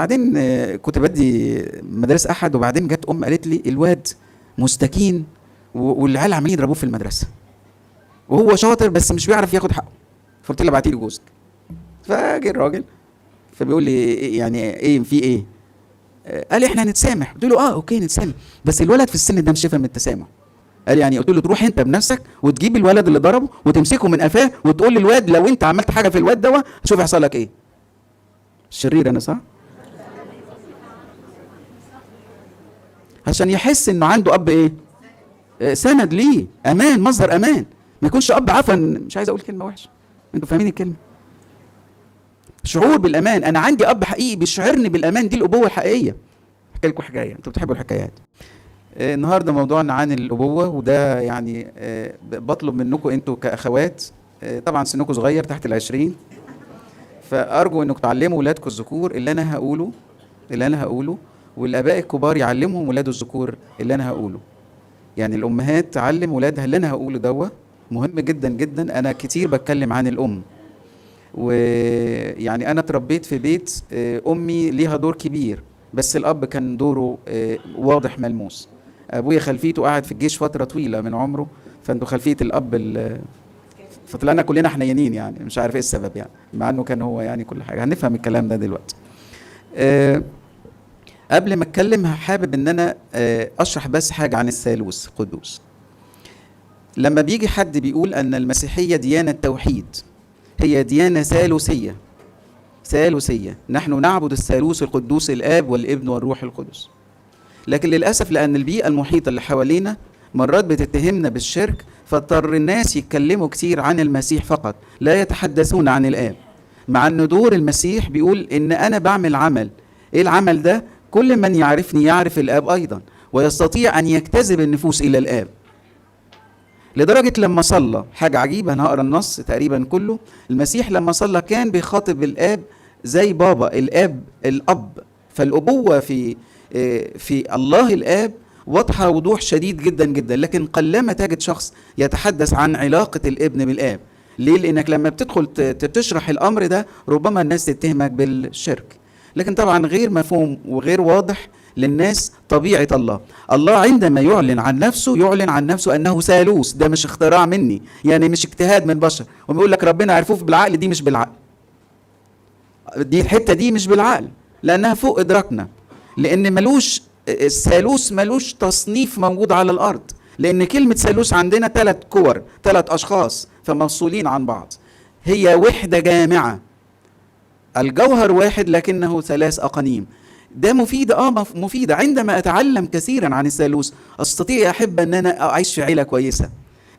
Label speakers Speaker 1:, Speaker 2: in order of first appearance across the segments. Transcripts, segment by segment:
Speaker 1: بعدين كنت بدي مدارس احد، وبعدين جت قالت لي الواد مستكين والعيال عمالين يضربوه في المدرسه وهو شاطر بس مش بيعرف ياخد حقه. فقلت لها ابعتي لي جوزك. فجه الراجل فبيقول لي يعني ايه في ايه؟ قال لي احنا هنتسامح. قلت له اوكي نتسامح، بس الولد في السن ده مش شايفها من التسامح. قال يعني قلت له تروح انت بنفسك وتجيب الولد اللي ضربه وتمسكه من قفاه وتقول للواد لو انت عملت حاجه في الواد ده شوف يحصل لك ايه. شرير انا صح؟ عشان يحس انه عنده اب ايه؟ سند ليه، امان، مصدر امان. ما يكونش اب عفوا، مش عايز اقول كلمه وحشه، انتوا فاهمين الكلمه. شعور بالامان، انا عندي اب حقيقي بيشعرني بالامان، دي الابوه الحقيقيه. احكي لكم حكايه، انتوا بتحبوا الحكايات. النهارده موضوعنا عن الابوه، وده يعني بطلب منكم انتوا كاخوات، طبعا سنكم صغير تحت ال20، فارجو انكم تعلموا ولادكم الذكور اللي انا هقوله، والاباء الكبار يعلمهم ولاده الذكور اللي انا هقوله. يعني الامهات تعلم ولادها اللي انا هقوله مهم جدا جدا. انا كتير بتكلم عن الام، ويعني انا اتربيت في بيت امي ليها دور كبير، بس الاب كان دوره واضح ملموس. ابويا خلفيته قعد في الجيش فتره طويله من عمره، فانتوا خلفيه الاب فطلعنا كلنا حنينين، يعني مش عارف ايه السبب، يعني مع انه كان هو يعني كل حاجه. هنفهم الكلام ده دلوقتي. قبل ما اتكلم حابب ان انا اشرح بس حاجه عن الثالوث القدوس. لما بيجي حد بيقول ان المسيحيه ديانه توحيد، هي ديانه ثالوثيه. نحن نعبد الثالوث القدوس، الاب والابن والروح القدس. لكن للاسف لان البيئه المحيطه اللي حوالينا مرات بتتهمنا بالشرك، فاضطر الناس يتكلموا كتير عن المسيح فقط، لا يتحدثون عن الاب. مع ان دور المسيح بيقول ان انا بعمل عمل. ايه العمل ده؟ كل من يعرفني يعرف الاب ايضا، ويستطيع ان يجتذب النفوس الى الاب. لدرجه لما صلى، حاجه عجيبه، انا هقرا النص تقريبا كله. المسيح لما صلى كان بيخاطب الاب زي بابا، الاب. فالابوه في الله الاب واضحه وضوح شديد جدا جدا. لكن قلما تجد شخص يتحدث عن علاقه الابن بالاب. ليه؟ لانك لما بتدخل تشرح الامر ده ربما الناس تتهمك بالشرك. لكن طبعا غير مفهوم وغير واضح للناس طبيعه الله. الله عندما يعلن عن نفسه انه ثالوث. ده مش اختراع مني، يعني مش اجتهاد من بشر. وبيقول لك ربنا عرفوه بالعقل، دي مش بالعقل. دي الحته دي مش بالعقل، لانها فوق ادراكنا. لان الثالوث ملوش تصنيف موجود على الارض. لان كلمه ثالوث عندنا 3 كور، 3 اشخاص فمفصولين عن بعض. هي وحده جامعه، الجوهر واحد لكنه 3 أقانيم. ده مفيدة. عندما أتعلم كثيرا عن الثالوث أستطيع أحب أن أنا أعيش في عيلة كويسة.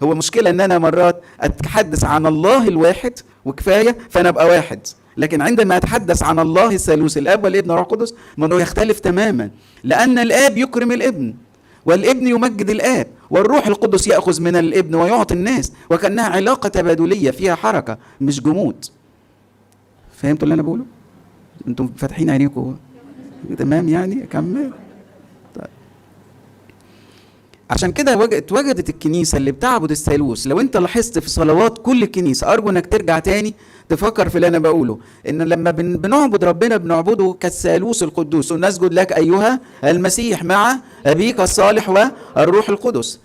Speaker 1: هو مشكلة أن أنا مرات أتحدث عن الله الواحد وكفاية فأنا أبقى واحد، لكن عندما أتحدث عن الله الثالوث، الأب والابن والروح القدس، الموضوع يختلف تماما. لأن الآب يكرم الابن، والابن يمجد الآب، والروح القدس يأخذ من الابن ويعطي الناس، وكأنها علاقة تبادلية فيها حركة مش جمود. فهمتوا اللي انا بقوله؟ انتم فاتحين عينيكم تمام؟ يعني اكمل. طيب. عشان كده اتوجدت الكنيسه اللي بتعبد الثالوث. لو انت لاحظت في صلوات كل الكنيسه، ارجو انك ترجع تاني تفكر في اللي انا بقوله، ان لما بنعبد ربنا بنعبده كالثالوث القدوس. ونسجد لك ايها المسيح مع ابيك الصالح والروح القدس.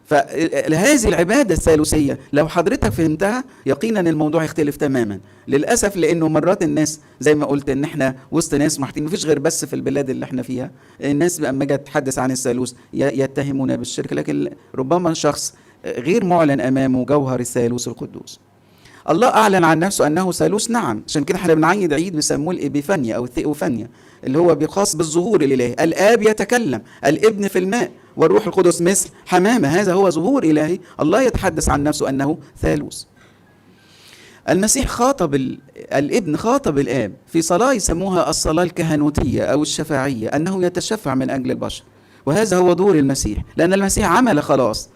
Speaker 1: فهذه العبادة الثالوثية لو حضرتك فهمتها يقينا الموضوع يختلف تماما. للأسف لأنه مرات الناس زي ما قلت إن إحنا وسط ناس محتين، مفيش غير بس في البلاد اللي إحنا فيها الناس لما جت تتحدث عن الثالوث يتهمونا بالشرك، لكن ربما شخص غير معلن أمامه جوهر الثالوث القدوس. الله أعلن عن نفسه أنه ثالوث، نعم. عشان كده احنا بنعيد عيد بيسموه الإبيفانيا أو الثيوفانيا، اللي هو بخاص بالظهور الإلهي. الآب يتكلم، الابن في الماء، والروح القدس مثل حمامة. هذا هو ظهور إلهي. الله يتحدث عن نفسه أنه ثالوث. المسيح خاطب الابن، خاطب الآب في صلاة يسموها الصلاة الكهنوتية أو الشفاعية، أنه يتشفع من أجل البشر. وهذا هو دور المسيح، لأن المسيح عمل خلاص.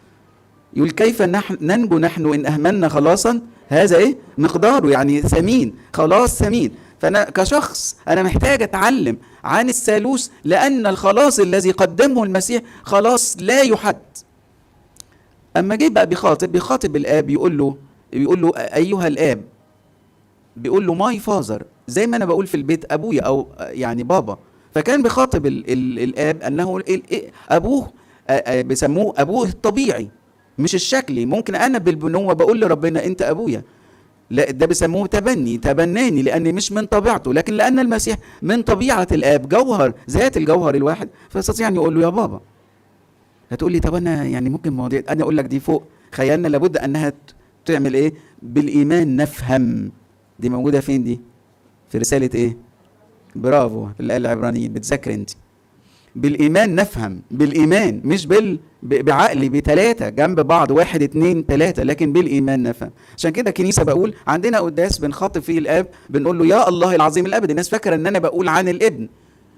Speaker 1: يقول كيف ننجو نحن إن أهملنا خلاصا هذا مقداره، يعني ثمين، خلاص ثمين. فأنا كشخص أنا محتاج أتعلم عن الثالوث، لأن الخلاص الذي قدمه المسيح خلاص لا يحد. أما جه بقى بيخاطب الآب، يقول له أيها الآب، بيقول له ماي فازر، زي ما انا بقول في البيت ابويا او يعني بابا، فكان بيخاطب الاب انه ابوه، بيسموه ابوه الطبيعي مش الشكلي. ممكن انا بالبنوه بقول لربنا انت ابويا، لا ده بيسموه تبني، تبناني لاني مش من طبيعته، لكن لان المسيح من طبيعه الاب، جوهر ذات الجوهر الواحد، فيستطيع ان يقول له يا بابا. هتقول لي طب انا يعني ممكن مواضيع، انا اقول لك دي فوق خيالنا، لابد انها تعمل ايه؟ بالايمان نفهم. دي موجوده فين دي؟ في رساله ايه؟ برافو، في الآية العبرانيين، بتذاكر انت. بالايمان نفهم، بالايمان مش بعقلي بثلاثه جنب بعض، واحد اتنين تلاته، لكن بالايمان نفهم. عشان كده الكنيسه بقول عندنا قداس بنخاطب فيه الاب، بنقول له يا الله العظيم الابد. الناس فاكره ان انا بقول عن الابن،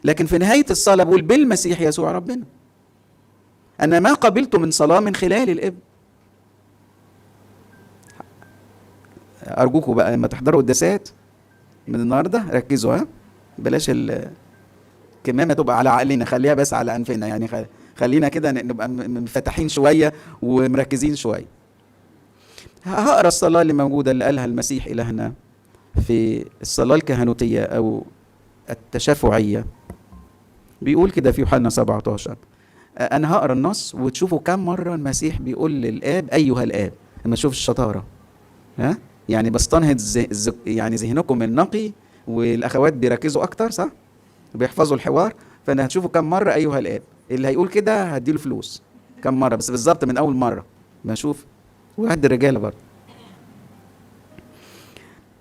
Speaker 1: لكن في نهايه الصلاه بقول بالمسيح يسوع ربنا. انا ما قبلته من صلاه من خلال الابن. ارجوكم بقى لما تحضروا قداسات من النهارده ركزوا، ها، بلاش الكمامه تبقى على عقلنا، خليها بس على انفنا، يعني خلينا كده نبقى منفتحين شويه ومركزين شويه. هقرا الصلاه اللي موجوده اللي قالها المسيح الهنا في الصلاه الكهنوتيه او التشفعيه. بيقول كده في يوحنا 17. انا هقرا النص وتشوفوا كم مره المسيح بيقول للاب ايها الاب. لما تشوف الشطاره، ها، يعني بستنهض يعني ذهنكم النقي، والاخوات بيركزوا اكتر، صح، بيحفظوا الحوار. فانا هتشوفوا كم مره ايها الاب. اللي هيقول كده هديله فلوس كم مره، بس بالظبط من اول مره بشوف. وعد الرجاله برضه.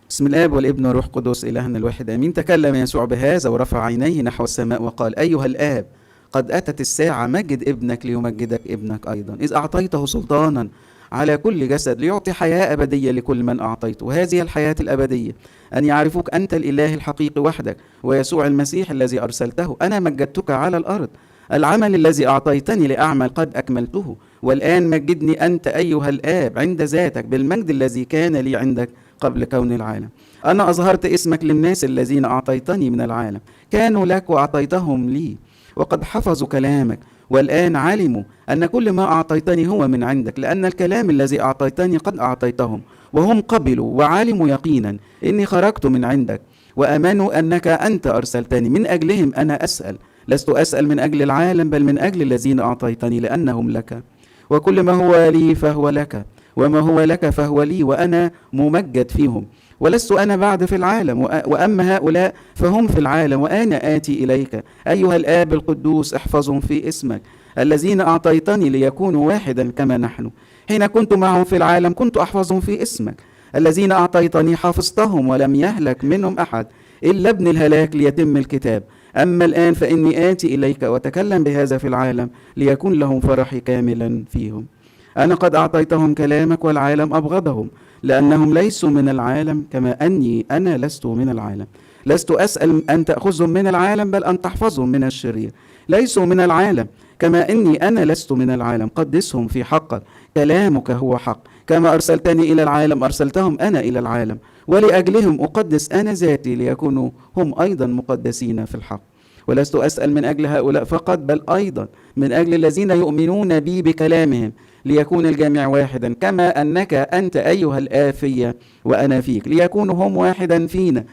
Speaker 1: بسم الاب والابن والروح القدس الهنا الواحد امين. تكلم يسوع بهذا ورفع عينيه نحو السماء وقال ايها الاب قد اتت الساعه، مجد ابنك ليمجدك ابنك ايضا، اذ اعطيته سلطانا على كل جسد ليعطي حياه ابديه لكل من اعطيته. وهذه الحياه الابديه ان يعرفوك انت الاله الحقيقي وحدك، ويسوع المسيح الذي ارسلته. انا مجدتك على الارض، العمل الذي اعطيتني لاعمل قد اكملته، والان مجدني انت ايها الاب عند ذاتك بالمجد الذي كان لي عندك قبل كون العالم. أنا أظهرت اسمك للناس الذين أعطيتني من العالم، كانوا لك وأعطيتهم لي، وقد حفظوا كلامك، والآن علموا أن كل ما أعطيتني هو من عندك، لأن الكلام الذي أعطيتني قد أعطيتهم، وهم قبلوا وعلموا يقينا إني خرجت من عندك، وأمنوا أنك أنت أرسلتني. من أجلهم أنا أسأل، لست أسأل من أجل العالم بل من أجل الذين أعطيتني، لأنهم لك، وكل ما هو لي فهو لك، وما هو لك فهو لي، وأنا ممجد فيهم، ولست أنا بعد في العالم، وأما هؤلاء فهم في العالم وأنا آتي إليك. أيها الآب القدوس احفظهم في اسمك الذين أعطيتني ليكونوا واحدا كما نحن. حين كنت معهم في العالم كنت أحفظهم في اسمك الذين أعطيتني، حفظتهم ولم يهلك منهم أحد إلا ابن الهلاك ليتم الكتاب. أما الآن فإني آتي إليك، وتكلم بهذا في العالم ليكون لهم فرحي كاملا فيهم. أنا قد أعطيتهم كلامك والعالم أبغضهم، لأنهم ليسوا من العالم كما أني أنا لست من العالم. لست أسأل أن تأخذهم من العالم بل أن تحفظهم من الشرير. ليسوا من العالم كما أني أنا لست من العالم. قدسهم في حقك، كلامك هو حق. كما أرسلتني إلى العالم أرسلتهم أنا إلى العالم، ولأجلهم أقدس أنا ذاتي ليكونوا هم أيضا مقدسين في الحق. ولست أسأل من أجل هؤلاء فقط بل أيضا من أجل الذين يؤمنون بي بكلامهم، ليكون الجميع واحدا كما أنك أنت أيها الآب في وأنا فيك، ليكونوا هم واحدا فينا،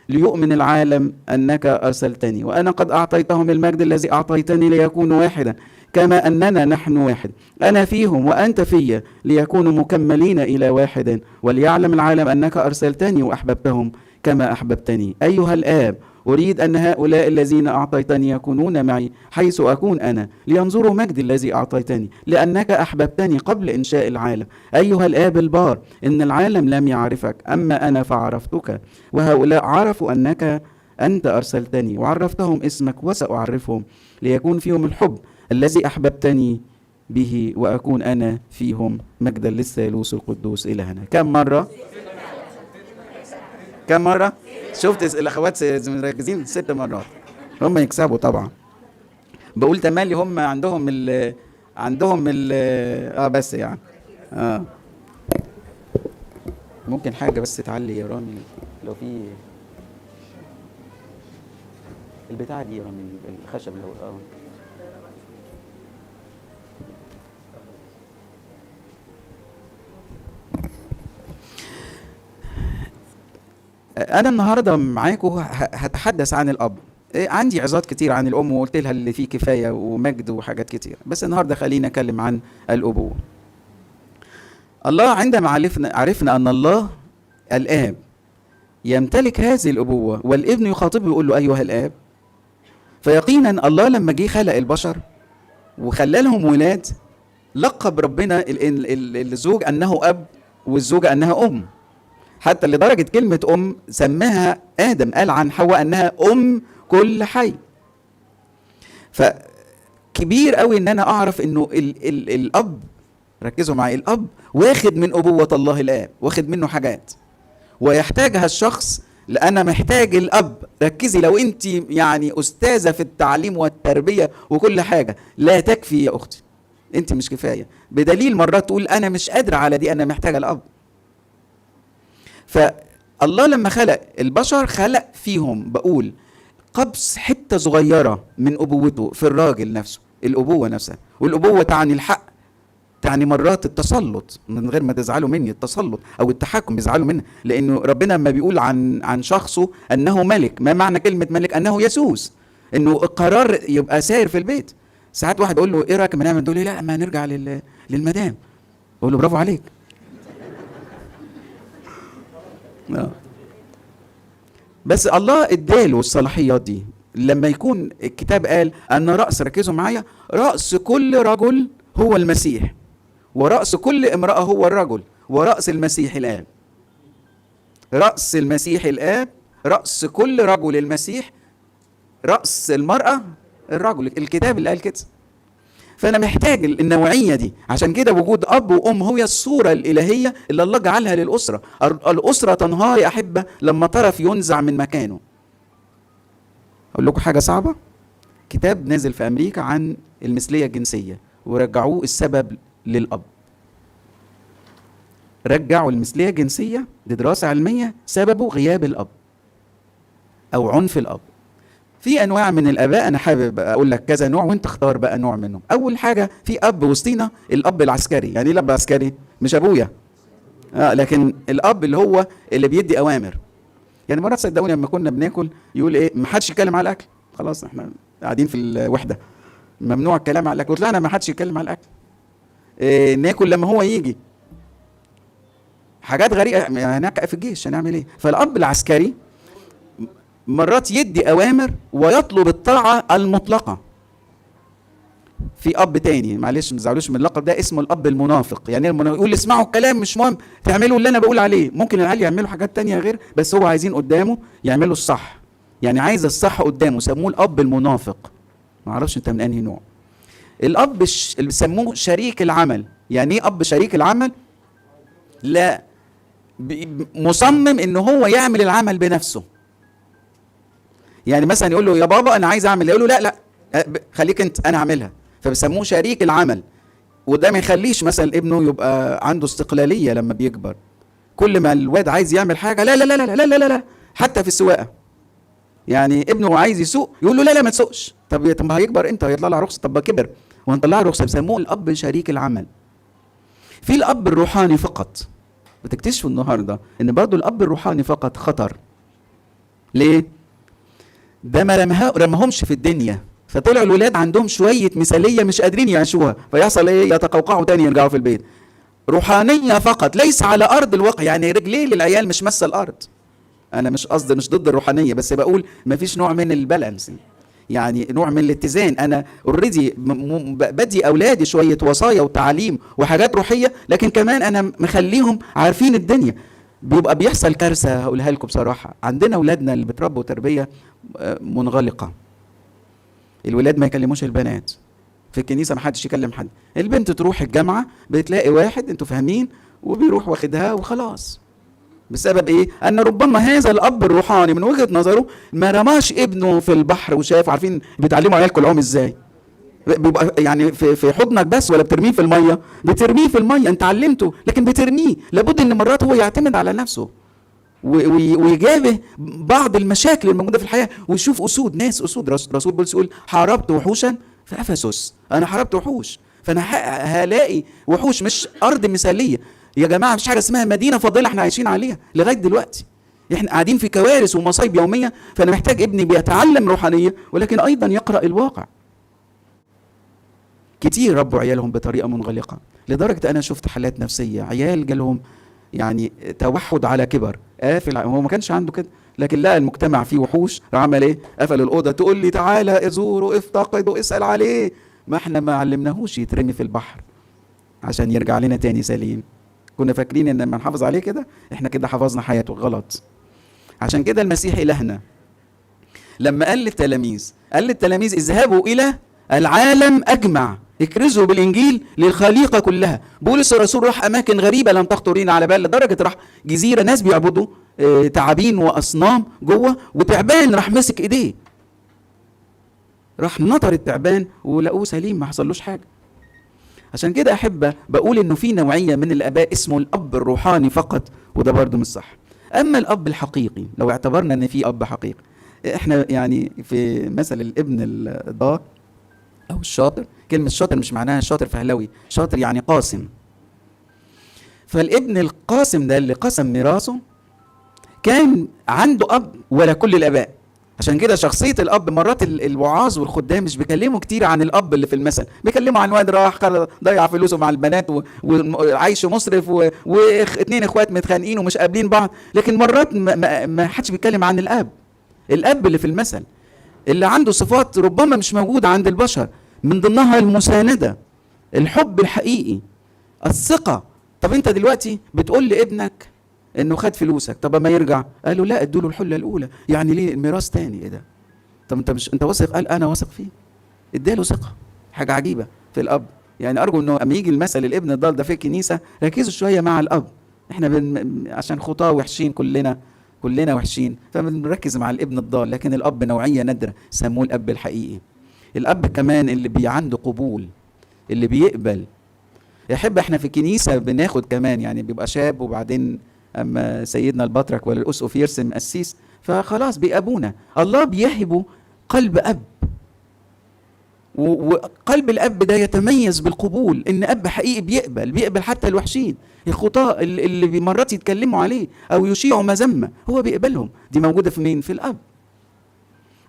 Speaker 1: ليؤمن العالم أنك أرسلتني. وأنا قد أعطيتهم المجد الذي أعطيتني ليكونوا واحدا كما أننا نحن واحد، أنا فيهم وأنت في، ليكونوا مكملين إلى واحد، وليعلم العالم أنك أرسلتني وأحببتهم كما أحببتني. أيها الآب أريد أن هؤلاء الذين أعطيتني يكونون معي حيث أكون أنا، لينظروا مجد الذي أعطيتني، لأنك أحببتني قبل إنشاء العالم. أيها الآب البار، إن العالم لم يعرفك أما أنا فعرفتك، وهؤلاء عرفوا أنك أنت أرسلتني، وعرفتهم اسمك وسأعرفهم، ليكون فيهم الحب الذي أحببتني به وأكون أنا فيهم، مجدا للثالوث القدوس إلهنا. كم مرة؟ كم مرة؟ شفت الأخوات مركزين 6 مرات، هم يكسبوا طبعا. بقول تمالي هم عندهم ال بس يعني ممكن حاجة بس تعلي يا رامي، لو في البتاعة دي يا رامي، الخشب لو انا النهارده معاكم هتحدث عن الاب. عندي عظات كتير عن الام وقلت لها اللي فيه كفايه ومجد وحاجات كتير، بس النهارده خلينا نتكلم عن الابوه. الله عندما عرفنا ان الله الاب يمتلك هذه الابوه، والابن يخاطبه يقول له ايها الاب، فيقينا الله لما جه خلق البشر وخلى لهم ولاد، لقب ربنا الزوج انه اب والزوجه انها ام، حتى لدرجه كلمه ام سماها ادم، قال عن حواء انها ام كل حي. فكبير قوي ان انا اعرف انه الاب، ركزوا معي، الاب واخد من ابوه الله الاب، واخد منه حاجات ويحتاجها الشخص. لأنا محتاج الأب. ركزي، لو أنت يعني أستاذة في التعليم والتربية وكل حاجة لا تكفي يا أختي، أنت مش كفاية، بدليل مرات تقول أنا مش قادرة على دي، أنا محتاجة الأب. فالله لما خلق البشر خلق فيهم، بقول قبس حتة صغيرة من أبوته في الراجل نفسه، الأبوة نفسها. والأبوة تعني الحق، تعني مرات التسلط، من غير ما تزعلوا مني، التسلط او التحكم بيزعلوا منه، لانه ربنا لما بيقول عن شخصه انه ملك، ما معنى كلمه ملك؟ انه يسوس، انه القرار يبقى ساير في البيت. ساعات واحد يقول له ايه رايك ما نعمل، تقول لي لا ما نرجع للمدام، اقول له برافو عليك. بس الله اداله الصلاحيات دي لما يكون الكتاب قال ان راس، ركزوا معايا، راس كل رجل هو المسيح، ورأس كل امرأة هو الرجل، ورأس المسيح الآب. رأس المسيح الآب، رأس كل رجل المسيح، رأس المرأة الرجل، الكتاب اللي قال كده. فأنا محتاج النوعية دي، عشان كده وجود أب وأم هو الصورة الإلهية اللي الله جعلها للأسرة. الأسرة تنهار يا أحبة لما طرف ينزع من مكانه. أقول لكم حاجة صعبة، كتاب نازل في أمريكا عن المثلية الجنسية، ورجعوه السبب للأب. رجعوا المثلية الجنسية، دي دراسة علمية، سببه غياب الأب أو عنف الأب. في أنواع من الآباء، أنا حابب أقول لك كذا نوع وأنت اختار بقى نوع منهم. أول حاجة، في أب وسطينا الأب العسكري. يعني إيه الأب العسكري؟ مش أبويا، لكن الأب اللي هو اللي بيدي أوامر. يعني مرات صدقوني لما كنا بناكل يقول إيه، ما حدش يتكلم على الأكل، خلاص إحنا قاعدين في الوحدة ممنوع الكلام على الأكل، قلت له أنا ما حدش يتكلم على الأكل. ناكل لما هو يجي، حاجات غريبة هناك في الجيش، هنعمل ايه؟ فالأب العسكري مرات يدي أوامر ويطلب الطاعة المطلقة. في أب تاني، معلش ما تزعلوش من اللقب ده، اسمه الأب المنافق. يعني يقول اسمعوا الكلام، مش مهم تعملوا اللي أنا بقول عليه. ممكن العيال يعملوا حاجات تانية غير، بس هو عايزين قدامه يعملوا الصح، يعني عايز الصح قدامه، سموه الأب المنافق. ما اعرفش أنت من أنهي نوع. الأب اللي بيسموه شريك العمل. يعني ايه أب شريك العمل؟ لا، مصمم إنه هو يعمل العمل بنفسه. يعني مثلا يقول له يا بابا أنا عايز أعمل، يقول له لا لا خليك أنت، أنا أعملها. فبيسموه شريك العمل. وده ما يخليش مثلا ابنه يبقى عنده استقلالية لما بيكبر. كل ما الواد عايز يعمل حاجة لا لا لا لا لا لا لا، حتى في السواقة. يعني ابنه عايز يسوق يقول له لا لا ما تسوقش. طب ما هيكبر امتى؟ هيطلع له رخصة. طب كبر وهنطلع له رخصة. بيسموه الأب شريك العمل. في الأب الروحاني فقط. بتكتشفوا النهارده ان برضو الأب الروحاني فقط خطر. ليه؟ ده ما رمهمش في الدنيا، فطلع الولاد عندهم شوية مثالية مش قادرين يعيشوها، فيحصل ايه؟ يتقوقعوا تاني يرجعوا في البيت. روحانية فقط، ليس على أرض الواقع. يعني رجليه للعيال مش مس الأرض. أنا مش قصدي، مش ضد الروحانية، بس بقول مفيش نوع من البالانس، يعني نوع من الاتزان. أنا اوريدي بدي أولادي شوية وصايا وتعليم وحاجات روحية، لكن كمان أنا مخليهم عارفين الدنيا. بيبقى بيحصل كارثة هقولها لكم بصراحة. عندنا أولادنا اللي بتربوا تربية منغلقة. الولاد ما يكلموش البنات في الكنيسة، ما حدش يكلم حد. البنت تروح الجامعة بتلاقي واحد، انتوا فاهمين، وبيروح واخدها وخلاص. بسبب ايه؟ ان ربما هذا الاب الروحاني من وجهة نظره ما رماش ابنه في البحر وشاف. عارفين بيتعلموا عيالكم العوم ازاي؟ بيبقى يعني في حضنك بس، ولا بترميه في المية؟ بترميه في المية، انت علمته لكن بترميه. لابد ان مرات هو يعتمد على نفسه ويجابه بعض المشاكل الموجودة في الحياة، ويشوف أسود، ناس أسود. رسول بولس يقول حاربت وحوشا في أفسس. أنا حاربت وحوش، فأنا هلاقي وحوش، مش أرض مثالية يا جماعة. مش حاجة اسمها مدينة فاضلة احنا عايشين عليها لغاية دلوقتي. احنا قاعدين في كوارث ومصايب يوميه، فانا محتاج ابني بيتعلم روحانيه ولكن ايضا يقرا الواقع. كتير ربوا عيالهم بطريقه منغلقه، لدرجه انا شفت حالات نفسيه عيال جالهم يعني توحد على كبر، قافل، هو ما كانش عنده كده لكن لقى المجتمع فيه وحوش، عمل ايه؟ قفل الاوضه. تقول لي تعالى ازوره افتقده اسال عليه، ما احنا ما علمناهوش يترمي في البحر عشان يرجع لنا تاني سليم. كنا فاكرين ان لما نحافظ عليه كده احنا كده حفظنا حياته، غلط. عشان كده المسيح إلهنا لما قال للتلاميذ اذهبوا الى العالم اجمع اكرزوا بالانجيل للخليقه كلها. بولس الرسول راح اماكن غريبه لم تخطر لنا على بال، لدرجه راح جزيره ناس بيعبدوا تعابين واصنام جوه، وتعبان راح مسك ايديه، راح نطر التعبان ولقوه سليم ما حصلوش حاجه. عشان كده احب بقول انه في نوعيه من الاباء اسمه الاب الروحاني فقط، وده برضه مش صح. اما الاب الحقيقي لو اعتبرنا ان في اب حقيقي، احنا يعني في مثل الابن الضال او الشاطر، كلمه شاطر مش معناها شاطر فهلوي، شاطر يعني قاسم. فالابن القاسم ده اللي قسم ميراثه كان عنده اب ولا كل الاباء. عشان كده شخصيه الاب مرات الوعاظ والخدام مش بيكلموا كتير عن الاب اللي في المثل، بيكلموا عن واد راح ضيع فلوسه مع البنات وعايش مسرف واثنين اخوات متخانقين ومش قابلين بعض، لكن مرات ما حدش بيتكلم عن الاب اللي في المثل، اللي عنده صفات ربما مش موجوده عند البشر، من ضمنها المسانده، الحب الحقيقي، الثقه. طب انت دلوقتي بتقول لابنك انه خد فلوسك، طب ما يرجع قالوا لا ادوا له الحله الاولى، يعني ليه الميراث تاني؟ ايه ده؟ طب انت واثق؟ قال انا واثق فيه، اداله ثقه. حاجه عجيبه في الاب. يعني ارجو انه اما يجي المثل الابن الضال ده في الكنيسه ركزوا شويه مع الاب. احنا عشان خطاه وحشين، كلنا وحشين، فبنركز مع الابن الضال، لكن الاب نوعيه نادره سموه الاب الحقيقي. الاب كمان اللي عنده قبول، اللي بيقبل. يحب احنا في الكنيسه بناخد كمان يعني بيبقى شاب وبعدين اما سيدنا البطرك ولا الاسقف يرسم قسيس فخلاص بيقابونا. الله بيهبه قلب اب، وقلب الاب ده يتميز بالقبول، ان اب حقيقي بيقبل حتى الوحشين، الخطاة اللي مرات يتكلموا عليه او يشيعوا مذمه هو بيقبلهم. دي موجوده في مين؟ في الاب.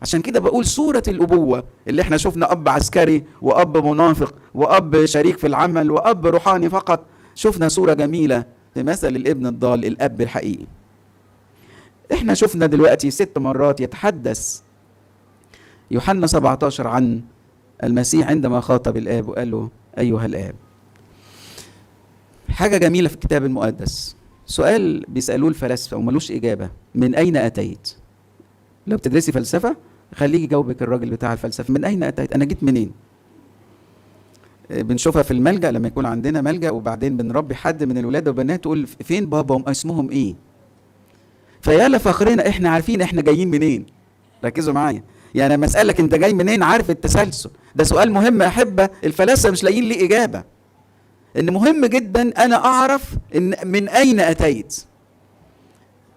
Speaker 1: عشان كده بقول صورة الأبوة اللي احنا شفنا أب عسكري وأب منافق وأب شريك في العمل وأب روحاني فقط، شفنا صورة جميلة في مثل الابن الضال، الأب الحقيقي. احنا شفنا دلوقتي 6 مرات يتحدث يوحنا 17 عن المسيح عندما خاطب الآب وقال له أيها الآب. حاجة جميلة في الكتاب المقدس، سؤال بيسألوه الفلاسفة وملوش إجابة: من أين أتيت؟ لو بتدرسي فلسفة خليه يجاوبك الراجل بتاع الفلسفة، من أين أتيت؟ أنا جيت منين؟ بنشوفها في الملجأ لما يكون عندنا ملجأ وبعدين بنربي حد من الولاد والبنات تقول فين بابا اسمهم إيه؟ فيا لفخرنا إحنا عارفين إحنا جايين منين. ركزوا معايا، يعني لما أسألك أنت جاي منين عارف التسلسل، ده سؤال مهم يا أحبة، الفلاسفة مش لاقيين ليه إجابة. إن مهم جدا أنا أعرف إن من أين أتيت.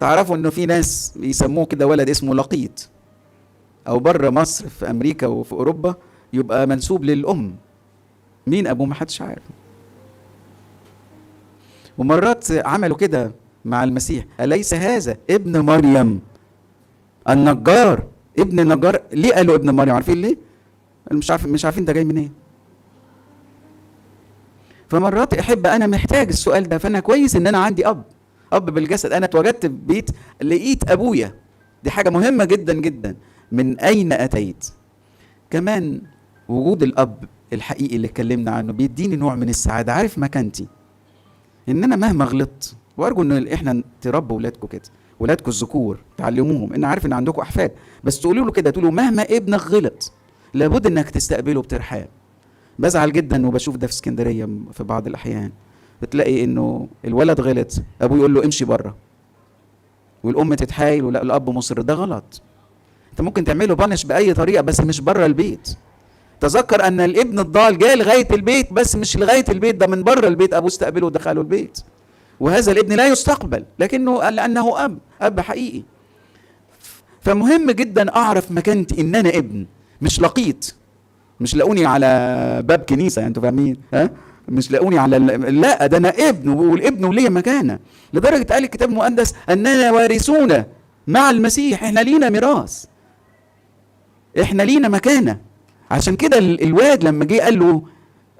Speaker 1: تعرفوا إنه في ناس يسموه كده ولد اسمه لقيط، أو بره مصر في أمريكا وفي أوروبا يبقى منسوب للأم، مين أبوه ما حدش عارف. ومرات عملوا كده مع المسيح: أليس هذا ابن مريم النجار؟ ابن النجار. ليه قالوا ابن مريم؟ عارفين ليه؟ مش عارفين ده جاي منين. فمرات احب انا محتاج السؤال ده، فانا كويس ان انا عندي اب بالجسد، انا اتوجدت في بيت لقيت ابويا، دي حاجه مهمه جدا جدا. من اين اتيت؟ كمان وجود الاب الحقيقي اللي اتكلمنا عنه بيديني نوع من السعاده، عارف مكانتي، ان انا مهما غلطت، وارجو ان احنا تربوا ولادكم كده، ولادكم الذكور تعلموهم، ان عارف ان عندكم احفاد، بس تقولوا له كده، تقولوا مهما ابنك غلط لابد انك تستقبله بترحاب. بزعل جدا وبشوف ده في اسكندريه في بعض الاحيان، بتلاقي انه الولد غلط ابوه يقول له امشي بره، والام تتحايل ولا الاب مصر. ده غلط. انت ممكن تعمله بانش باي طريقه بس مش بره البيت. تذكر ان الابن الضال جاي لغايه البيت، بس مش لغايه البيت، ده من بره البيت ابوه استقبله ودخله البيت، وهذا الابن لا يستقبل لكنه لانه اب حقيقي. فمهم جدا اعرف مكانتي، ان انا ابن مش لقيط، مش لاقوني على باب كنيسه، انتوا فاهمين؟ ها مش لاقوني على لا، ده انا ابن، والابن وليه مكانه. لدرجه قال الكتاب المقدس اننا وارثون مع المسيح، احنا لينا ميراث، احنا لينا مكانه. عشان كده الواد لما جه قال له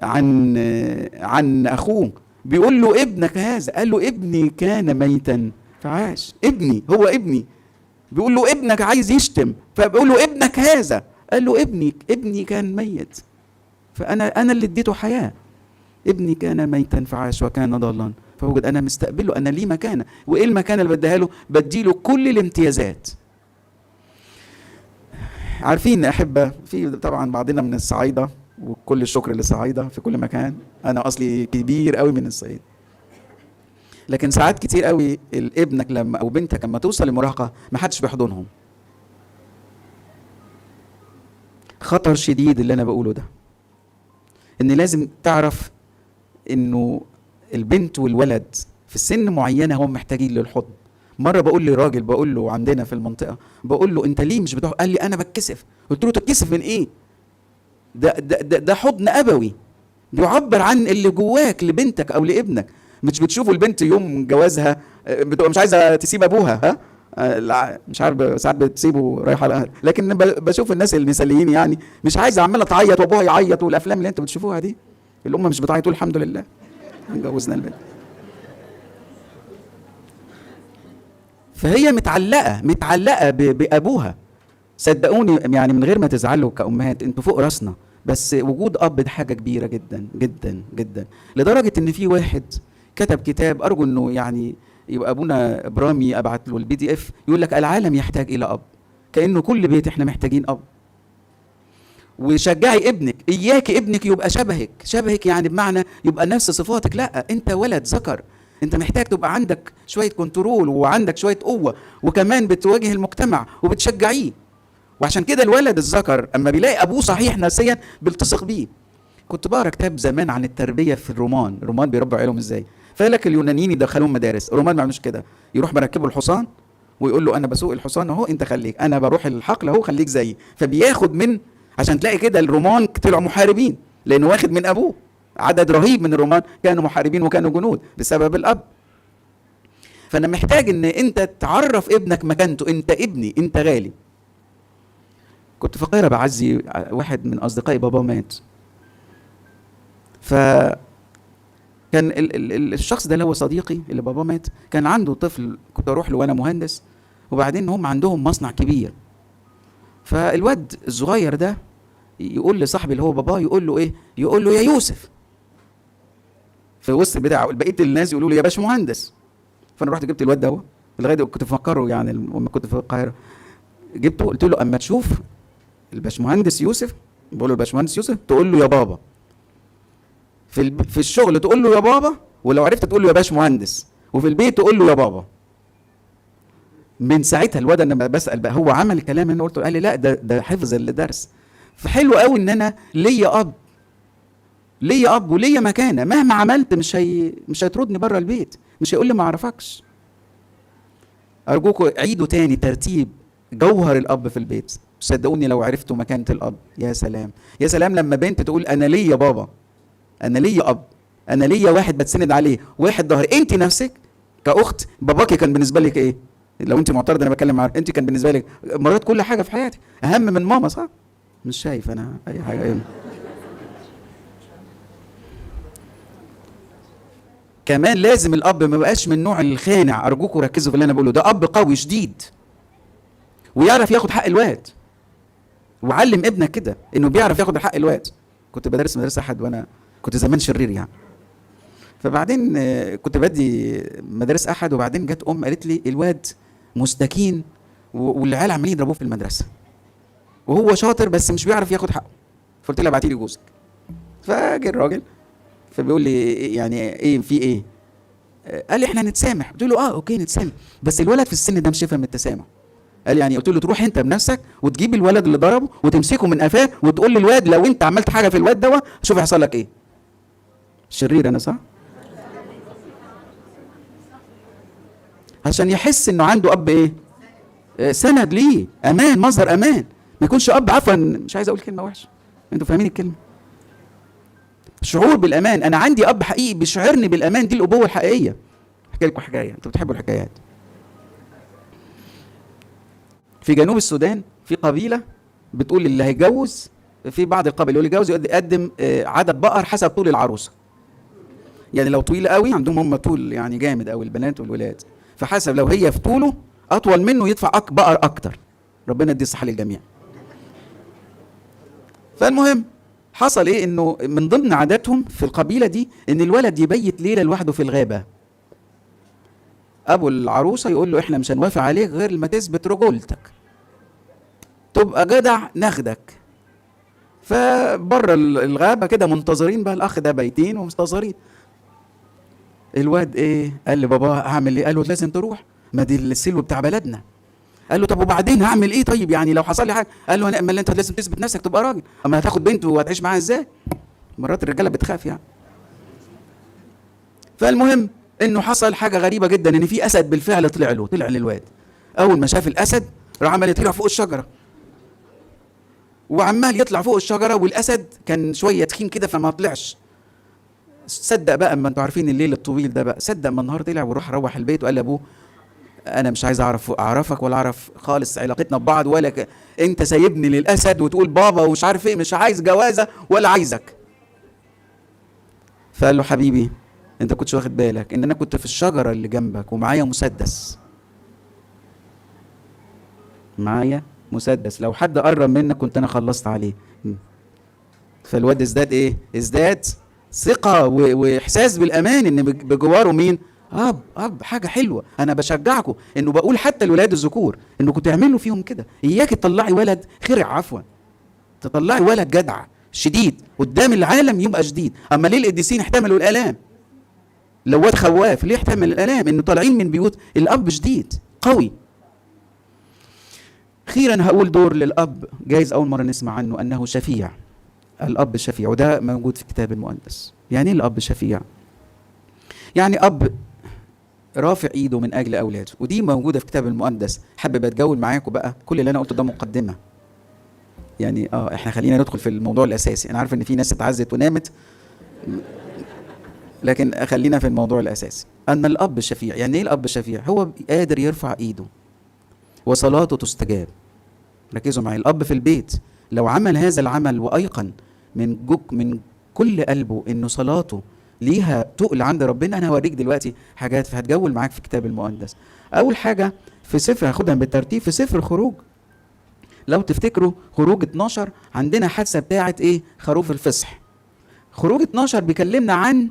Speaker 1: عن اخوه، بيقول له ابنك هذا، قال له ابني كان ميتا فعاش. ابني، هو ابني. بيقول له ابنك عايز يشتم، فبيقول له ابنك هذا، قال له ابني كان ميت، فانا اللي اديته حياه. ابني كان ميتا فعاش وكان ضالا فوجد. انا مستقبله، انا ليه مكانه. وايه المكانه اللي بديها له؟ بديله كل الامتيازات. عارفين احبه، في طبعا بعضنا من الصعايده، وكل الشكر للصعايده في كل مكان، انا اصلي كبير قوي من الصعيد، لكن ساعات كتير قوي ابنك لما او بنتك لما توصل للمراهقه ما حدش بيحضنهم. خطر شديد اللي انا بقوله ده، ان لازم تعرف انه البنت والولد في سن معينه هم محتاجين للحضن. مره بقول لراجل، بقول له عندنا في المنطقه، بقول له انت ليه مش بتروح؟ قال لي انا بتكسف. قلت له تتكسف من ايه؟ ده حضن ابوي بيعبر عن اللي جواك لبنتك او لابنك. مش بتشوفوا البنت يوم جوازها بتبقى مش عايزه تسيب ابوها، مش عارف، ساعات بتسيبه رايح على الاهل، لكن بشوف الناس المثاليين يعني مش عايزه، عماله تعيط وابوها يعيط، والافلام اللي انتوا بتشوفوها دي الام مش بتعيط تقول الحمد لله جوزنا البنت. فهي متعلقه بابوها. صدقوني يعني من غير ما تزعلوا كأمهات، انتوا فوق راسنا، بس وجود اب ده حاجه كبيره جدا جدا جدا، لدرجه ان في واحد كتب كتاب، ارجو انه يعني يبقى ابونا ابرامي ابعت له الPDF، يقول لك العالم يحتاج الى اب، كانه كل بيت احنا محتاجين اب. وشجعي ابنك، اياك ابنك يبقى شبهك يعني بمعنى يبقى نفس صفاتك، لا، انت ولد ذكر، انت محتاج تبقى عندك شويه كنترول وعندك شويه قوه، وكمان بتواجه المجتمع وبتشجعيه. وعشان كده الولد الذكر اما بيلاقي ابوه صحيح نفسيا بيلتصق بيه. كنت بقرا كتاب زمان عن التربيه في الرومان بيربوا عيالهم ازاي. فلك اليونانيين يدخلوهم مدارس، الرومان ما يعملوش كده، يروح مركبوا الحصان ويقول له انا بسوق الحصان اهو، انت خليك، انا بروح الحقل اهو، خليك زيي. فبياخد من، عشان تلاقي كده الرومان طلعوا محاربين لانه واخد من ابوه. عدد رهيب من الرومان كانوا محاربين وكانوا جنود بسبب الاب. فانا محتاج ان انت تعرف ابنك مكانته، انت ابني، انت غالي. كنت في القاهره بعزي واحد من اصدقائي بابا مات، ف كان الشخص ده اللي هو صديقي اللي بابا مات كان عنده طفل، كنت اروح له وانا مهندس، وبعدين هم عندهم مصنع كبير. فالواد الصغير ده يقول لصاحبي اللي هو باباه، يقول له ايه؟ يقول له يا يوسف في وسط البتاع، بقيه الناس يقولوا له يا باش مهندس. فانا رحت جبت الواد ده لغايه كنت بفكره يعني لما كنت في القاهره، جبته قلت له اما تشوف الباشمهندس يوسف، بقول له الباشمهندس يوسف تقول له يا بابا، في الشغل تقول له يا بابا، ولو عرفت تقول له يا باشمهندس، وفي البيت تقول له يا بابا. من ساعتها الواد انا بسال بقى هو عمل الكلام اللي قلته، قال لي لا ده حفظ الدرس. فحلو قوي ان انا ليا اب وليا مكانه، مهما عملت مش هيطردني بره البيت، مش هيقول لي ما اعرفكش. ارجوكم عيدوا تاني ترتيب جوهر الاب في البيت. صدقوني لو عرفتوا مكانه الاب، يا سلام يا سلام لما بنت تقول انا ليا بابا، انا ليا اب، انا ليا واحد بتسند عليه، واحد ظهري. انت نفسك كاخت باباكي كان بالنسبه لك ايه؟ لو انت معترضه انا بتكلم معاك، انت كان بالنسبه لك مرات كل حاجه في حياتك اهم من ماما، صح؟ مش شايف انا اي حاجه ايه. كمان لازم الاب ما بقاش من النوع الخانع، ارجوكم ركزوا في اللي انا بقوله ده، اب قوي شديد ويعرف ياخد حق الواد. وعلم ابنك كده انه بيعرف ياخد حق الواد. كنت بدرس مدرسه احد وانا كنت زمان شرير يعني، فبعدين كنت بدي مدارس احد، وبعدين جت قالت لي الواد مستكين والعيال عمالين يضربوه في المدرسه وهو شاطر بس مش بيعرف ياخد حقه. فقلت لها ابعتي لي جوزك. فجه الراجل فبيقول لي يعني ايه في ايه؟ قال لي احنا هنتسامح. قلت له اوكي نتسامح، بس الولد في السن ده مش هيفهم التسامح. قال يعني، قلت له تروح انت بنفسك وتجيب الولد اللي ضربه وتمسكه من قفاه وتقول للواد لو انت عملت حاجه في الواد ده شوف هيحصل لك ايه. شرير انا صح؟ عشان يحس انه عنده اب ايه؟ سند ليه، امان، مصدر امان، ما يكونش اب عفوا مش عايز اقول كلمه وحشه، انتوا فاهمين الكلمه. شعور بالامان. انا عندي اب حقيقي بيشعرني بالامان، دي الابوه الحقيقيه. احكي لكم حكايه، انتوا بتحبوا الحكايات. في جنوب السودان في قبيله بتقول اللي هيتجوز، في بعض القبائل اللي يتجوز يقدم عدد بقر حسب طول العروسه. يعني لو طويله قوي، عندهم هم طول يعني جامد قوي البنات والولاد، فحسب لو هي في طوله اطول منه يدفع بقر اكتر. ربنا يدي الصحه للجميع. فالمهم حصل ايه، انه من ضمن عاداتهم في القبيله دي ان الولد يبيت ليله لوحده في الغابه. ابو العروسه يقول له احنا مش هنوافق عليك غير لما تثبت رجولتك، تبقى جدع ناخدك. فبره الغابه كده منتظرين بقى، الاخ ده بايتين ومنتظرين. الواد ايه قال لبابا هعمل ايه؟ قال له لازم تروح، ما دي السلو بتاع بلدنا. قال له طب وبعدين هعمل ايه؟ طيب يعني لو حصل لي حاجه؟ قال له اما انت لازم تثبت نفسك تبقى راجل، اما هتاخد بنت وهتعيش معاها ازاي؟ مرات الرجاله بتخاف يعني. فالمهم انه حصل حاجه غريبه جدا، ان في اسد بالفعل طلع للواد. اول ما شاف الاسد راح عمال يطلع فوق الشجره، وعمال يطلع فوق الشجره، والاسد كان شويه تخين كده فما طلعش. صدق بقى، اما انتوا عارفين الليل الطويل ده بقى، صدق اما النهار طلع وراح روح البيت وقال لابوه انا مش عايز اعرفك ولا اعرف خالص علاقتنا ببعض، ولا انت سايبني للاسد وتقول بابا ومش عارف ايه، مش عايز جوازه ولا عايزك. فقال له حبيبي انت كنتش واخد بالك ان انا كنت في الشجره اللي جنبك ومعايا مسدس. معايا مسدس، لو حد قرب منك كنت انا خلصت عليه. فالواد ازداد ايه؟ ازداد ثقه واحساس بالامان ان بجواره مين؟ اب حاجه حلوه. انا بشجعكم انه بقول حتى الولاد الذكور انكم تعملوا فيهم كده. اياك تطلعي ولد خرع، عفوا تطلعي ولد جدع شديد قدام العالم يبقى شديد. اما ليه القديسين احتملوا الالام؟ لو واد خواف ليه يحتمل الالام؟ انه طالعين من بيوت الاب شديد قوي. اخيرا هقول دور للاب جايز اول مره نسمع عنه، انه شفيع. الاب شفيع، وده موجود في الكتاب المقدس. يعني ايه الاب شفيع؟ يعني اب رافع ايده من اجل اولاده، ودي موجوده في الكتاب المقدس. حابب اتجول معاكم بقى، كل اللي انا قلته ده مقدمه يعني. احنا خلينا ندخل في الموضوع الاساسي. انا عارف ان في ناس اتعزت ونامت، لكن خلينا في الموضوع الاساسي. ان الاب شفيع. يعني ايه الاب شفيع؟ هو قادر يرفع ايده وصلاته تستجاب. ركزوا معي، الاب في البيت لو عمل هذا العمل وايقن من كل قلبه انه صلاته ليها تقل عند ربنا. انا هوريك دلوقتي حاجات فهتجول معاك في الكتاب المقدس. اول حاجه في سفر، هاخدها بالترتيب، في سفر خروج. لو تفتكروا خروج 12 عندنا حادثه بتاعه ايه؟ خروف الفصح. خروج 12 بيكلمنا عن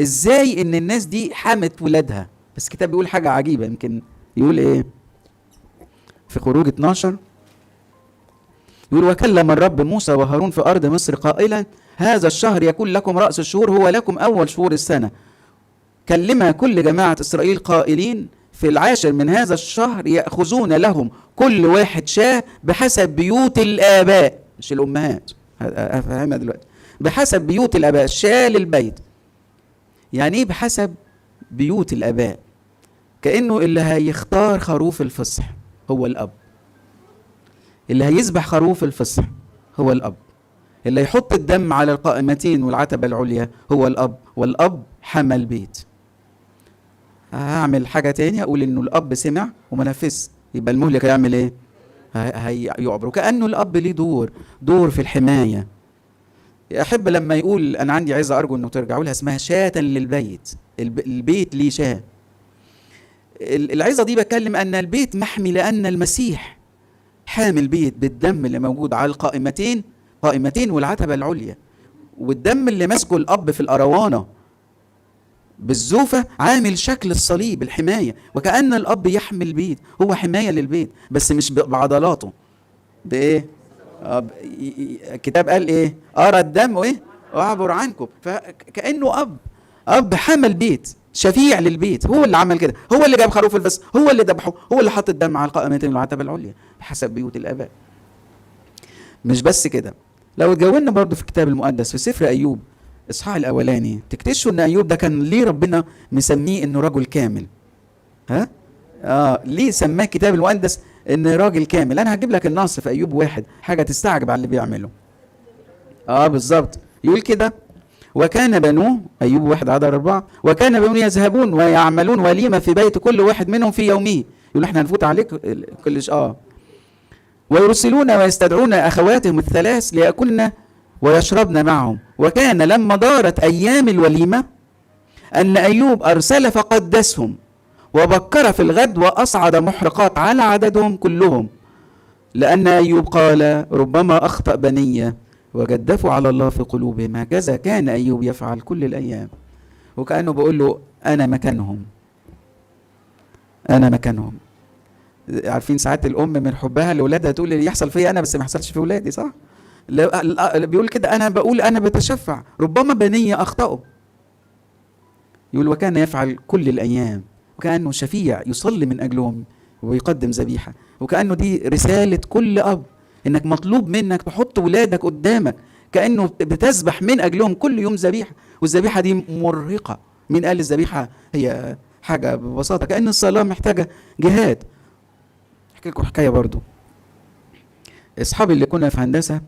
Speaker 1: ازاي ان الناس دي حامت ولادها، بس الكتاب بيقول حاجه عجيبه. يمكن يقول ايه في خروج 12؟ يقول وكلم الرب موسى وهارون في ارض مصر قائلا هذا الشهر يكون لكم رأس الشهور، هو لكم أول شهور السنة. كلم كل جماعة إسرائيل قائلين في 10 من هذا الشهر يأخذون لهم كل واحد شاة بحسب بيوت الآباء، مش الأمهات، هفهمها دلوقتي. بحسب بيوت الآباء، شاة للبيت. يعني إيه بحسب بيوت الآباء؟ كأنه اللي هيختار خروف الفصح هو الأب، اللي هيذبح خروف الفصح هو الأب، اللي يحط الدم على القائمتين والعتبة العليا هو الأب، والأب حمى البيت. هعمل حاجة تانية أقول إنه الأب سمع وما نفذش، يبقى المهلك هيعمل إيه؟ هيعبر. كأنه الأب ليه دور في الحماية. أحب لما يقول أنا عندي عظة أرجو إنه ترجعوا لها اسمها شاة للبيت. البيت ليه شاة. العظة دي بتكلم أن البيت محمي لأن المسيح حامي البيت بالدم اللي موجود على القائمتين والعتبة العليا، والدم اللي ماسكه الأب في الأروانة بالزوفة عامل شكل الصليب الحماية. وكأن الأب يحمي البيت، هو حماية للبيت بس مش بعضلاته. بإيه؟ الكتاب قال إيه؟ أرى الدم وإيه؟ وأعبر عنكم. فكأنه أب حمى البيت، شفيع للبيت. هو اللي عمل كده، هو اللي جاب خروف الفصح، هو اللي ذبحه، هو اللي حط الدم على القائمتين والعتبة العليا بحسب بيوت الآباء. مش بس كده، لو اتجولنا برضو في الكتاب المقدس في سفر أيوب إصحاح الأولاني تكتشفوا إن أيوب ده كان ليه ربنا مسميه إنه رجل كامل. ليه سماه الكتاب المقدس إن راجل كامل؟ أنا هجيب لك النص في أيوب 1 حاجة تستعجب على اللي بيعمله. بالظبط يقول كده وكان بنوه، أيوب 1:4، وكان بنوه يذهبون ويعملون وليمة في بيت كل واحد منهم في يومه. يقول احنا هنفوت عليك ويرسلون ويستدعون أخواتهم الثلاث ليأكلن ويشربن معهم. وكان لما دارت أيام الوليمة أن أيوب أرسل فقدسهم وبكر في الغد وأصعد محرقات على عددهم كلهم، لأن أيوب قال ربما أخطأ بني وجدفوا على الله في قلوبهم. هكذا كان أيوب يفعل كل الأيام. وكأنه بيقول له أنا مكانهم، أنا مكانهم. عارفين ساعات الأم من حبها لأولادها تقول اللي يحصل فيا أنا بس ما يحصلش في أولادي، صح؟ بيقول كده، أنا بقول أنا بتشفع ربما بني أخطأوا. يقول وكان يفعل كل الأيام، وكأنه شفيع يصلي من أجلهم ويقدم ذبيحة. وكأنه دي رسالة كل أب، إنك مطلوب منك تحط ولادك قدامك، كأنه بتذبح من أجلهم كل يوم ذبيحة. والذبيحة دي مرهقة. مين قال الذبيحة هي حاجة ببساطة؟ كأن الصلاة محتاجة جهاد. أحكي لكم حكاية برضو. أصحابي اللي كنا في هندسة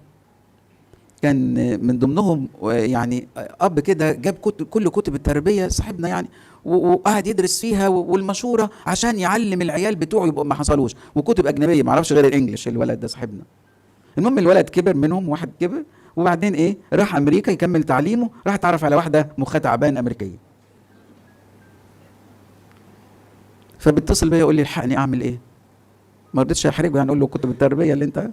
Speaker 1: كان من ضمنهم يعني أب كده جاب كل كتب التربية صاحبنا يعني، وقعد يدرس فيها والمشورة عشان يعلم العيال بتوعه يبقوا ما حصلوش، وكتب أجنبية ما عرفش غير الإنجليش الولد ده صاحبنا. المهم الولد كبر منهم، واحد كبر وبعدين راح أمريكا يكمل تعليمه، راح اتعرف على واحدة مخها تعبان أمريكية. فبيتصل بيا يقول لي الحقني أعمل إيه؟ ما رضيتش أحرجه يعني، أقول له كتب التربية اللي أنت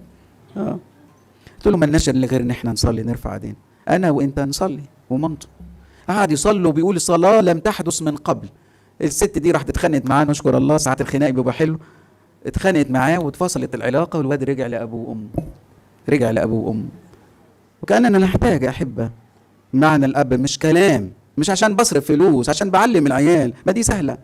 Speaker 1: قلت له مالناش الا غير ان احنا نصلي، نرفع ايدينا انا وانت نصلي ومامته. قعد يصلي وبيقول الصلاه لم تحدث من قبل. الست دي راحت اتخانقت معاه، نشكر الله ساعات الخناق بيبقى حلو. اتخانقت معاه واتفصلت العلاقه، والواد رجع لابوه وامه، رجع لابوه وامه. وكاننا نحتاج احبه معنى الاب، مش كلام، مش عشان بصرف فلوس، عشان بعلم العيال، ما دي سهله،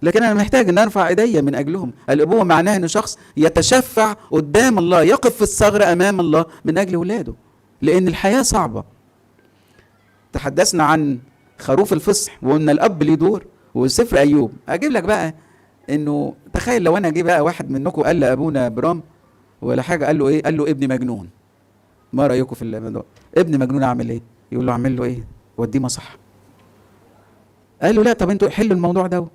Speaker 1: لكن انا محتاج ان ارفع ايديا من اجلهم. الابوه معناها ان شخص يتشفع قدام الله، يقف في الثغر امام الله من اجل اولاده، لان الحياه صعبه. تحدثنا عن خروف الفصح وقلنا الاب ليه دور، وسفر ايوب. اجيب لك بقى انه تخيل لو انا جه بقى واحد منكم قال لابونا برام ولا حاجه، قال له ايه؟ قال له ابني مجنون. ما رايكم في الموضوع؟ ابني مجنون اعمل ايه؟ يقول له اعمل له ايه؟ وديه مصح. قال له لا، طب انتوا حلوا الموضوع ده.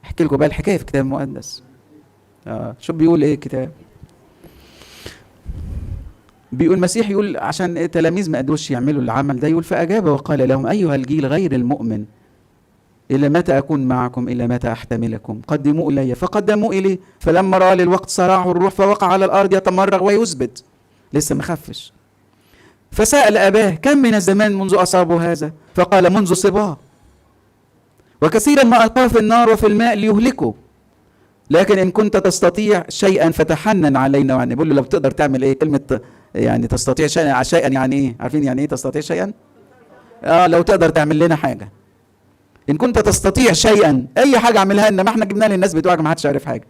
Speaker 1: احكي لكم بقى الحكايه في كتاب مقدس. شوف بيقول ايه الكتاب. بيقول المسيح يقول عشان التلاميذ ما قدروش يعملوا العمل ده، يقول فاجاب وقال لهم ايها الجيل غير المؤمن، الى متى اكون معكم؟ الى متى احتملكم؟ قدموا الي. فقدموا اليه، فلما راى للوقت صرعه الروح فوقع على الارض يتمرغ ويثبت، لسه ما خفش. فسال اباه كم من الزمان منذ اصابه هذا؟ فقال منذ صباه، وكثيرا ما ألقاه في النار وفي الماء ليهلكه، لكن إن كنت تستطيع شيئا فتحنن علينا. يعني بيقول له لو تقدر تعمل إيه؟ كلمة يعني تستطيع شيئا يعني إيه؟ عارفين يعني إيه تستطيع شيئا؟ لو تقدر تعمل لنا حاجة. إن كنت تستطيع شيئا، أي حاجة اعملها لنا، ما احنا جبنا للناس بتوعك ما حدش عارف حاجة.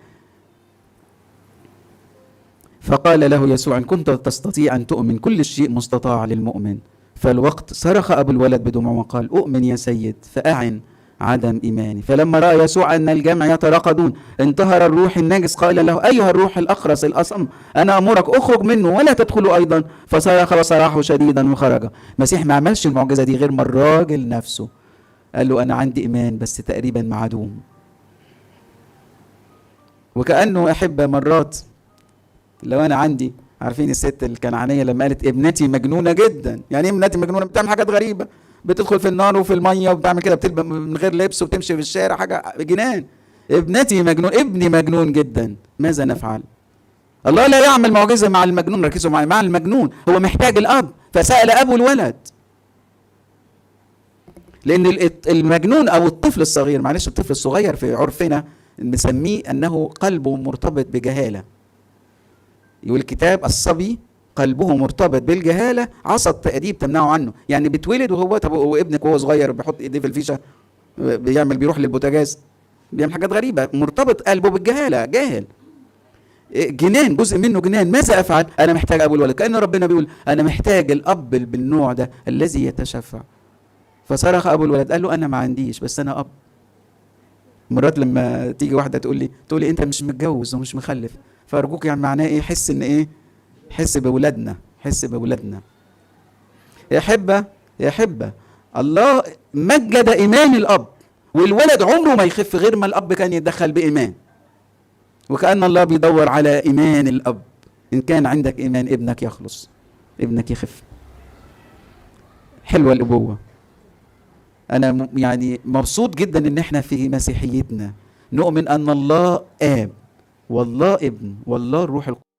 Speaker 1: فقال له يسوع إن كنت تستطيع أن تؤمن كل شيء مستطاع للمؤمن. فالوقت صرخ أبو الولد بدموع وقال أؤمن يا سيد فأعن عدم إيماني. فلما رأى يسوع أن الجمع يتراقدون انتهر الروح النجس، قال له أيها الروح الأخرس الأصم أنا أمرك أخرج منه ولا تدخلوا أيضا. فصرخ وصراحه شديدا وخرج. المسيح ما عملش المعجزة دي غير من الراجل نفسه، قال له أنا عندي إيمان بس تقريبا معدوم. وكأنه أحب مرات لو أنا عندي، عارفين الست الكنعانية لما قالت ابنتي مجنونة جدا، يعني ايه ابنتي مجنونة؟ بتعمل حاجات غريبة، بتدخل في النار وفي المية وبتعمل كده، بتلبس من غير لبس وتمشي في الشارع، حاجة جنان. ابنتي مجنون، ابني مجنون جدا، ماذا نفعل؟ الله لا يعمل معجزة مع المجنون، ركزوا معي، مع المجنون هو محتاج الأب. فسأل أبو الولد، لأن المجنون أو الطفل الصغير، معلش الطفل الصغير في عرفنا نسميه أنه قلبه مرتبط بجهالة. يقول الكتاب الصبي قلبه مرتبط بالجهالة، عصا التأديب تمنعه عنه. يعني بتولد وهو، طب وابنك وهو صغير بيحط ايديه في الفيشة، بيروح للبوتاجاز، بيعمل حاجات غريبة، مرتبط قلبه بالجهالة، جاهل، جنان، جزء منه جنان. ماذا أفعل؟ أنا محتاج أبو الولد. كأن ربنا بيقول أنا محتاج الأب بالنوع ده الذي يتشفع. فصرخ أبو الولد قال له أنا ما عنديش بس أنا أب. مرات لما تيجي واحدة تقول لي أنت مش متجوز ومش مخلف، فأرجوك يعني معناه إيه؟ حس إن إيه؟ حس بولادنا، حس بولادنا. يا أحبة يا أحبة، الله مجد إيمان الأب، والولد عمره ما يخف غير ما الأب كان يتدخل بإيمان. وكأن الله بيدور على إيمان الأب. إن كان عندك إيمان ابنك يخلص، ابنك يخف. حلوة الأبوة. أنا يعني مبسوط جدا إن إحنا في مسيحيتنا نؤمن أن الله آب، والله ابن، والله الروح القدس.